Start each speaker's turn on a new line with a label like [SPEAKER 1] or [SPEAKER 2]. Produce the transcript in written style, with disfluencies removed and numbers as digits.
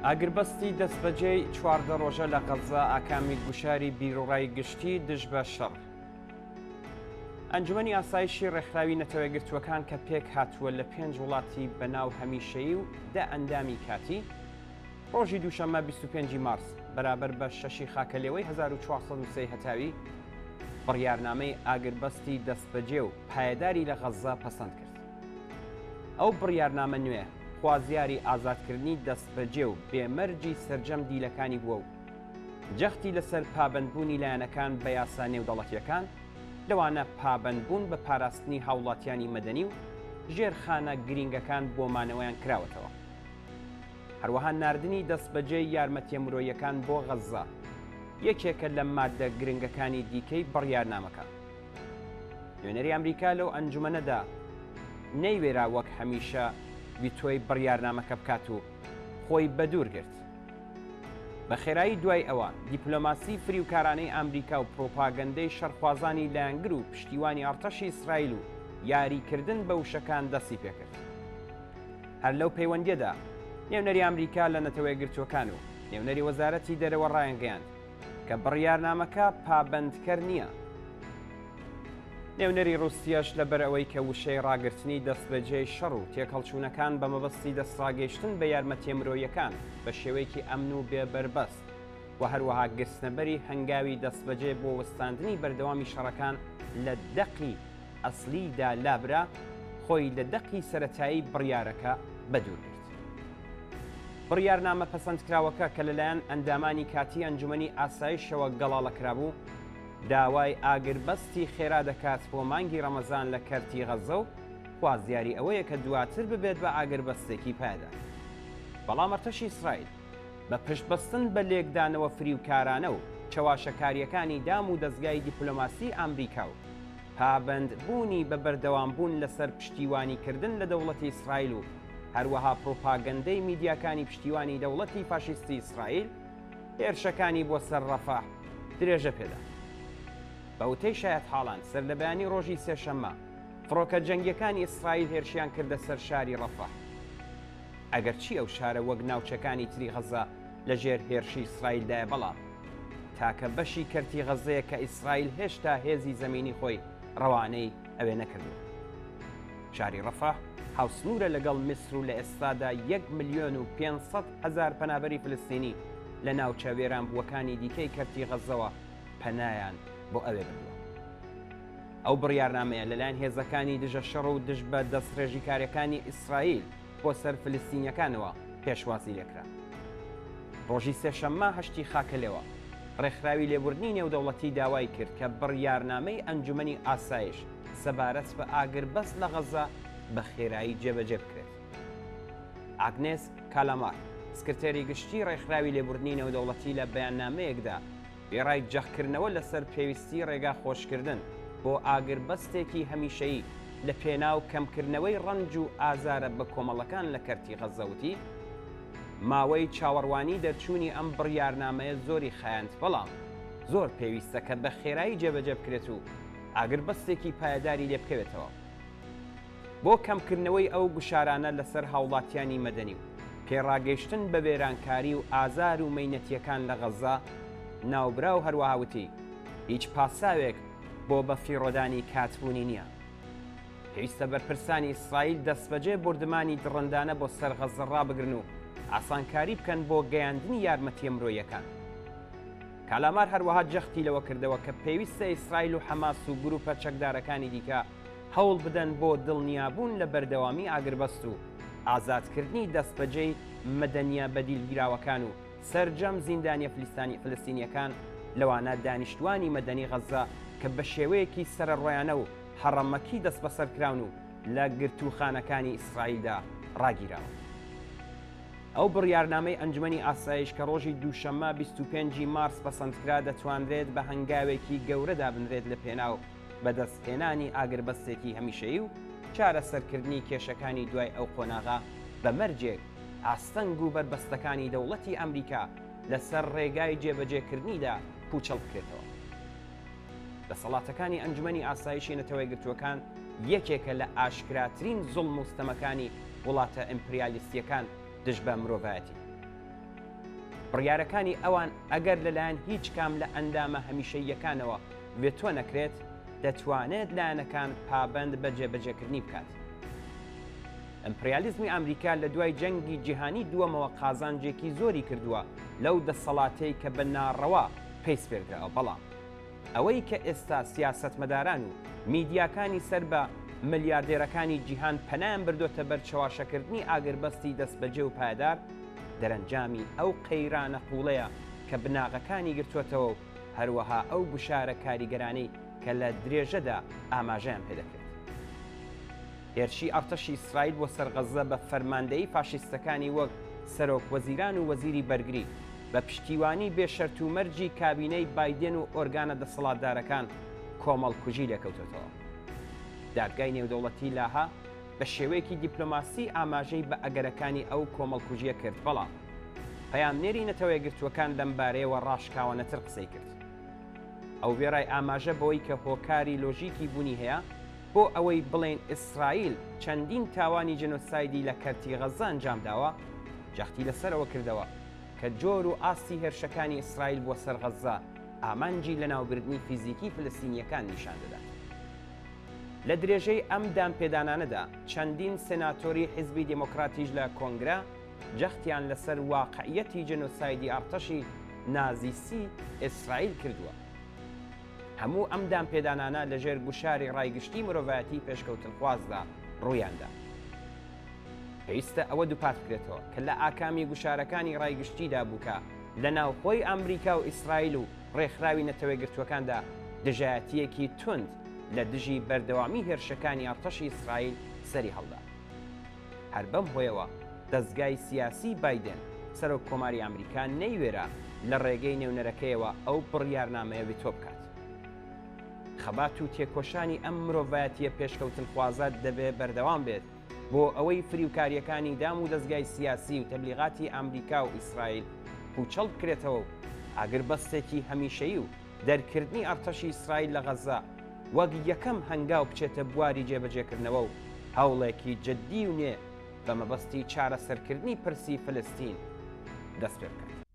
[SPEAKER 1] ئاگربەستی دەستبەجێی چواردە ڕۆژە لە غەزا ئاکامی گوشاری بیرۆڕای گشتی دژ بە شەڕ. ئەنجومەنی ئاسایشی ڕێکخراوی نەتەوەیەگرتووەکان کە پێک هاتووە لە 5 وڵاتی بەناو هەمیشەیی و دە ئەندامی کاتی ڕۆژی دووشەممە 25 مارس بەرابەر بە 6 خاکەلێەوەی 1403 هەتاوی بڕیارنامەی ئاگربەستی دەستبەجێ و پایەداری لە غەزا پەسەند کرد. ئەو بڕیارنامە نوێ خوازیاری ئازادکردنی دەستبەجێ و بێمەرجی سەرجەم دیلەکانی بووە و جەختی لەسەر پابەندبوونی لایەنەکان بە یاسا نێودەوڵەتیەکان لەوانە پابەندبوون بە پاراستنی هاوڵاتیانی مەدەنی و ژێرخانە گرینگەکان بۆ مانەوەیان کراوەتەوە. هەروەها ناردنی دەستبەجێ یارمەتیە مرۆیەکان بۆ غەزا یەکێکە لە مادە گرنگەکانی دیکەی بڕیارنامەکە. نوێنەری ئەمریکا لەو ئەنجومەنەدا نەیوێرا وەک هەمیشە ویتۆی بڕیارنامەکە بکات و خۆی بەدوور گرت. بە خێرایی دوای ئەوە دیپلۆماسی فریوکارانەی ئەمریکا و پرۆپاگەندەی شەرخوازانی لایەنگر و پشتیوانی ئەرتەشی ئیسرائیل و یاریکردن بە وشەکان دەستی پێکرد. هەر لەو پەیوەندیەدا نێونەری ئەمریکا لە نەتەوەیەگرتووەکان و نێونەری وەزارەتی دەرەوە ڕایەنگەیاند کە بڕیارنامەکە پابەندکەر نییە. نێونەری رووسیاش لەبەر ئەوەی کە وشەی ڕاگررتنی دەستبەجێی شەڕ و تێکەڵچوونەکان بە مەبەستی دەستڕاگەیشتن بە یارمەتیە مرۆیەکان بە شێوەیەکی ئەمن و بێبەربەست و هەروەها گرسنەبەری هەنگاوی دەستبەجێ بۆ وەستاندنی بەردەوامی شەڕەکان لە دەقی ئەسلیدا لابرا خۆی لە دەقی سەرەتایی بڕیارەکە بەدوور گرت. بڕیارنامە پەسەندکراوەکە کە لەلایەن ئەندامانی کاتی ئەنجومەنی ئاسایشەوە گەڵاڵەکرابوو داوای ئاگربەستی خێرا دەکات بۆ مانگی ڕەمەزان لە کەرتی غەزە و خوازیاری ئەوەیە کە دواتر ببێت بە ئاگربەستێکی پایدار. بەڵام ئەرتەشی ئیسرائیل بە پشتبەستن بە لێکدانەوە فریوکارانە و چەواشەکاریەکانی دام و دەستگای دیپلۆماسی ئەمریکا و پابەندبوونی بە بەردەوامبوون لەسەر پشتیوانیکردن لە دەوڵەتی ئیسرائیل و هەروەها پرۆپاگەندەی میدیاکانی پشتیوانی دەوڵەتی فاشیستی ئیسرائیل هێرشەکانی بۆ سەر ڕەفاح درێژە پێدا. بەوتەی شایەت حاڵان سەر لە بەیانی ڕۆژی سێشەممە فڕۆکە جەنگیەکانی ئیسرائیل هێرشیان کردە سەر شاری ڕەفاح. ئەگەرچی ئەو شارە وەک ناوچەکانی تری غەزا لە ژێر هێرشی ئیسرائیلدایە بەڵام تاکە بەشی کەرتی غەزەیە کە ئیسرائیل هێشتا هێزی زەمینی خۆی ڕەوانەی ئەوێ نەکردووە. شاری ڕەفاح هاوسنورە لەگەڵ میسر و لە ئێستادا 1,500,000 پەنابەری فلستینی لە ناوچە وێرانبووەکانی دیکەی کەرتی غەزەوە پەنایان بۆ ئەوێ بردووە. ئەو بڕیارنامەیە لەلایەن هێزەکانی دژە شەڕ و دژ بە دەستڕێژیکاریەکانی ئیسرائیل بۆ سەر فلستینیەکانەوە پێشوازی لێکرا. ڕۆژی سێشەممە هەشتی خاکەلێەوە ڕێکخراوی لێبوردنی نێودەوڵەتی داوای کرد کە بڕیارنامەی ئەنجومەنی ئاسایش سەبارەت بە ئاگربەست لە غەزا بە خێرایی جێبەجێ بکرێت. ئاگنێس کالامار سکرتێری گشتی ڕێکخراوی لێبوردنی نێودەوڵەتی لە بەیاننامەیەکدا بێڕای جەخکردنەوە لەسەر پێویستی ڕێگا خۆشکردن بۆ ئاگربەستێکی هەمیشەیی لە پێناو کەمکردنەوەی ڕەنج و ئازارە بە کۆمەڵەکان لە کەرتی غەزەوتی ماوەی چاوەڕوانی دەرچوونی ئەم بڕیارنامەیە زۆری خایاند بەڵام زۆر پێویستە کە بە خێرایی جێبەجێ بکرێت و ئاگربەستێکی پایەداری لێ بکەوێتەوە بۆ کەمکردنەوەی ئەو گوشارانە لەسەر هاوڵاتیانی مەدەنی و پێڕاگەیشتن بە وێرانکاری و ئازار و مەینەتیەکان لە غەزا ناوبرا و هەروەهاوتی هیچ پاساوێک بۆ بە فیڕۆدانی کاتبوونی نییە. پێویستە بەرپرسانی ئیسرائیل دەستبەجێ بردمانی دڕندانە بۆ سەر غەزە ڕابگرن و ئاسانکاری بکەن بۆ گەیاندنی یارمەتیە مرۆیەکان. کالامار هەروەها جەختی لەوە کردەوە کە پێویستە ئیسرائیل و حەماس و گروپە چەکدارەکانی دیکە هەوڵ بدەن بۆ دڵنیابوون لە بەردەوامی ئاگربەست و ئازادکردنی دەستبەجێی مەدەنیە بەدیلگیراوەکان و سەرجەم زیندانیە فلستینیەکان لەوانە دانیشتوانی مەدەنی غەزا کە بە شێوەیەکی سەرڕۆیانە و حەڕەمەکی دەست بەسەرکراون و لە گرتوخانەکانی ئیسرائیلدا ڕاگیراوە. ئەو بڕیارنامەی ئەنجومەنی ئاسایش کە ڕۆژی دووشەممە 25 مارس پەسەندکرا دەتوانرێت بە هەنگاوێکی گەورەدا بنرێت لە پێناو بەدەستهێنانی ئاگربەستێکی هەمیشەیی و چارەسەرکردنی کێشەکانی دوای ئەو قۆناغا بە مەرجێک ئاستەنگ و بربەستەکانی دەوڵەتی ئەمریکا لەسەر ڕێگای جێبەجێکردنیدا پوچەڵ بکرێتەوە. دەسەڵاتەکانی ئەنجومەنی ئاسایشی نەتەوەیەگرتووەکان یەکێکە لە ئاشکراترین زوڵم و ستەمەکانی وڵاتە ئیمپریالیستیەکان دژ بە مرۆڤایەتی. بڕیارەکانی ئەوان ئەگەر لەلایەن هیچ کام لە ئەندامە هەمیشەییەکانەوە وێتۆ نەکرێت دەتوانێت لایەنەکان پابند بە جێبەجێکردنی بکات. ئەمپریالیزمی ئەمریکا لە دوای جەنگی جیهانی دووەمەوە قازانجێکی زۆری کردووە لەو دەسەڵاتەی کە بە ناڕەوا پێی سپێردراوە، بەڵام ئەوەی کە ئێستا سیاسەتمەداران و میدیاکانی سەر بە ملیاردێرەکانی جیهان پەنایان بردۆتە بەر چاواشەکردنی ئاگربەستی دەستبەجێ و پایدار دەرەنجامی ئەو قەیرانە قوڵەیە کە بناغەکانی گرتووەتەوە و هەروەها ئەو بشارە کاریگەرانەی کە لە درێژەدا ئاماژەیان پێدەکرێت. هێرشی ئەرتەشی ئیسرائیل بۆ سەر غەزە بە فەرماندەیی فاشیستەکانی وەک سەرۆک وەزیران و وەزیری بەرگری بە پشتیوانی بێشەرت و مەرجی کابینەی بایدێن و ئۆرگانە دەسەڵاتدارەکان کۆمەڵکوژی لەکەوتێتەوە. دادگای نێودەوڵەتی لاها بە شێوەیەکی دیپلۆماسی ئاماژەی بە ئەگەرەکانی ئەو کۆمەڵکوژیە کرد، بەڵام پەیامنێری نەتەوەی گرتووەکان لەم بارەیەوە ڕاشکاوانەتر قسەی کرد. ئەو وێڕای ئاماژە بەوەی کە هۆکاری لۆژیکی بوونی هەیە بۆ ئەوەی بڵێن ئیسرائیل چەندین تاوانی جەنۆسایدی لە کەرتی غەزە ئەنجام داوە، جەختی لەسەرەوە کردەوە کە جۆر و ئاستی هێرشەکانی ئیسرائیل بۆ سەر غەزە ئامانجی لە ناوبردنی فیزیکی فلستینیەکان نیشان دەدات. لە درێژەی ئەم دامپێدانانەدا چەندین سێناتۆری حیزبی دموکراتیش لە کۆنگرا جەختیان لەسەر واقعیەتی جەنۆسایدی ئەرتەشی نازیسی ئیسرائیل کردووە. هەموو ئەم دامپێدانانە لەژێر گوشاری ڕایگشتی مرۆڤایەتی پێشکەوتنخوازدا ڕوویاندا. پێویستە ئەوە دووپات بکرێتەوە کە لە ئاکامی گوشارەکانی ڕایگشتیدا بووکە لە ناوخۆی ئەمریکا و ئیسرائیل و ڕێکخراوی نەتەوەی گرتووەکاندا دژایەتیەکی تند لە دژی بەردەوامی هێرشەکانی ئەرتەشی ئیسرائیل سەری هەڵدا. هەر بەم هۆیەوە دەستگای سیاسی بایدن سەرۆک کۆماری ئەمریکا نەیوێرا لە ڕێگەی نێونەرەکەیەوە ئەو بڕیارنامەیە وێتۆ بکات. خەبات و تێکۆشانی ئەم مرۆڤایەتیە پێشکەوتنخوازە دەبێت بەردەوام بێت بۆ ئەوەی فریوکاریەکانی دام و دەستگای سیاسی و تەبلیغاتی ئەمریکا و ئیسرائیل پوچەڵ بکرێتەوە و ئاگربەستێکی هەمیشەیی و دەرکردنی ئەرتەشی ئیسرائیل لە غەزە وەک یەکەم هەنگاو بچێتە بواری جێبەجێکردنەوە و هەوڵێکی جددی و نێ بە مەبەستی چارەسەرکردنی پرسی فلستین دەست پێ بکات.